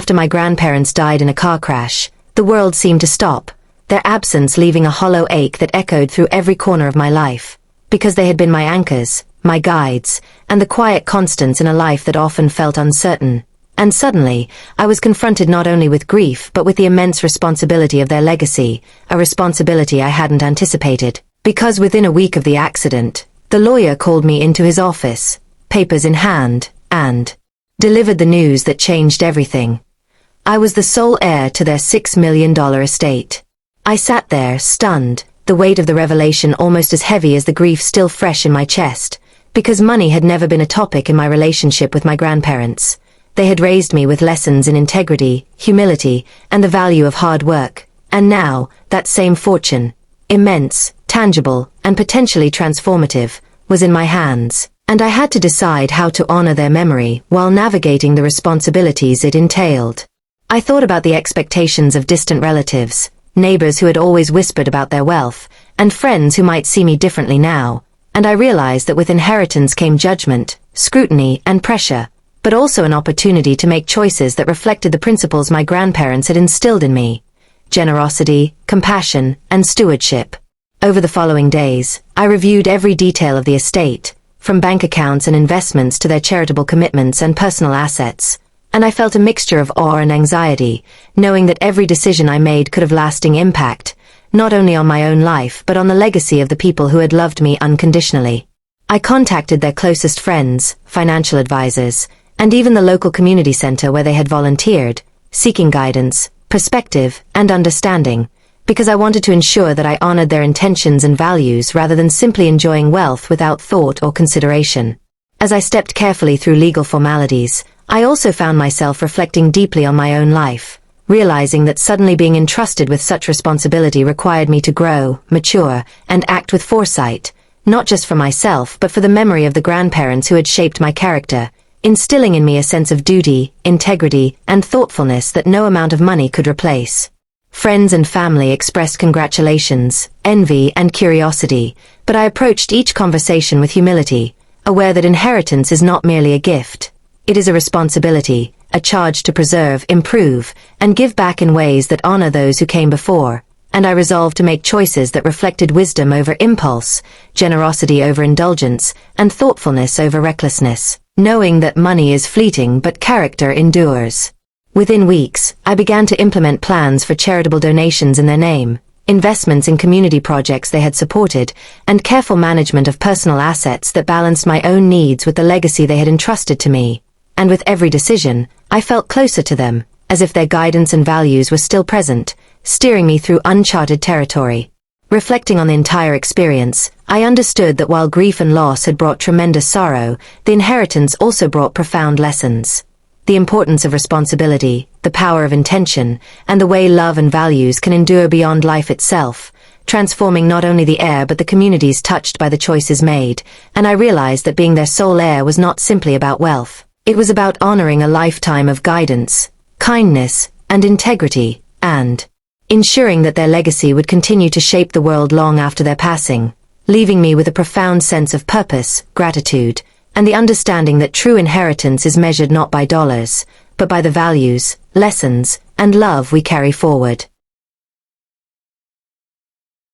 after my grandparents died in a car crash, the world seemed to stop, their absence leaving a hollow ache that echoed through every corner of my life, because they had been my anchors, my guides, and the quiet constants in a life that often felt uncertain. And suddenly, I was confronted not only with grief but with the immense responsibility of their legacy, a responsibility I hadn't anticipated. Because within a week of the accident, the lawyer called me into his office, papers in hand, and delivered the news that changed everything. I was the sole heir to their $6 million estate. I sat there, stunned, the weight of the revelation almost as heavy as the grief still fresh in my chest, because money had never been a topic in my relationship with my grandparents. They had raised me with lessons in integrity, humility, and the value of hard work, and now, that same fortune, immense, tangible, and potentially transformative, was in my hands, and I had to decide how to honor their memory while navigating the responsibilities it entailed. I thought about the expectations of distant relatives, neighbors who had always whispered about their wealth, and friends who might see me differently now, and I realized that with inheritance came judgment, scrutiny, and pressure, but also an opportunity to make choices that reflected the principles my grandparents had instilled in me: generosity, compassion, and stewardship. Over the following days, I reviewed every detail of the estate, from bank accounts and investments to their charitable commitments and personal assets, and I felt a mixture of awe and anxiety, knowing that every decision I made could have lasting impact, not only on my own life but on the legacy of the people who had loved me unconditionally. I contacted their closest friends, financial advisors, and even the local community center where they had volunteered, seeking guidance, perspective, and understanding, because I wanted to ensure that I honored their intentions and values rather than simply enjoying wealth without thought or consideration. As I stepped carefully through legal formalities, I also found myself reflecting deeply on my own life, realizing that suddenly being entrusted with such responsibility required me to grow, mature, and act with foresight, not just for myself but for the memory of the grandparents who had shaped my character, instilling in me a sense of duty, integrity, and thoughtfulness that no amount of money could replace. Friends and family expressed congratulations, envy, and curiosity, but I approached each conversation with humility, aware that inheritance is not merely a gift. It is a responsibility, a charge to preserve, improve, and give back in ways that honor those who came before, and I resolved to make choices that reflected wisdom over impulse, generosity over indulgence, and thoughtfulness over recklessness, knowing that money is fleeting but character endures. Within weeks, I began to implement plans for charitable donations in their name, investments in community projects they had supported, and careful management of personal assets that balanced my own needs with the legacy they had entrusted to me. And with every decision, I felt closer to them, as if their guidance and values were still present, steering me through uncharted territory. Reflecting on the entire experience, I understood that while grief and loss had brought tremendous sorrow, the inheritance also brought profound lessons. The importance of responsibility, the power of intention, and the way love and values can endure beyond life itself, transforming not only the heir but the communities touched by the choices made, and I realized that being their sole heir was not simply about wealth. It was about honoring a lifetime of guidance, kindness, and integrity, and ensuring that their legacy would continue to shape the world long after their passing, leaving me with a profound sense of purpose, gratitude, and the understanding that true inheritance is measured not by dollars, but by the values, lessons, and love we carry forward.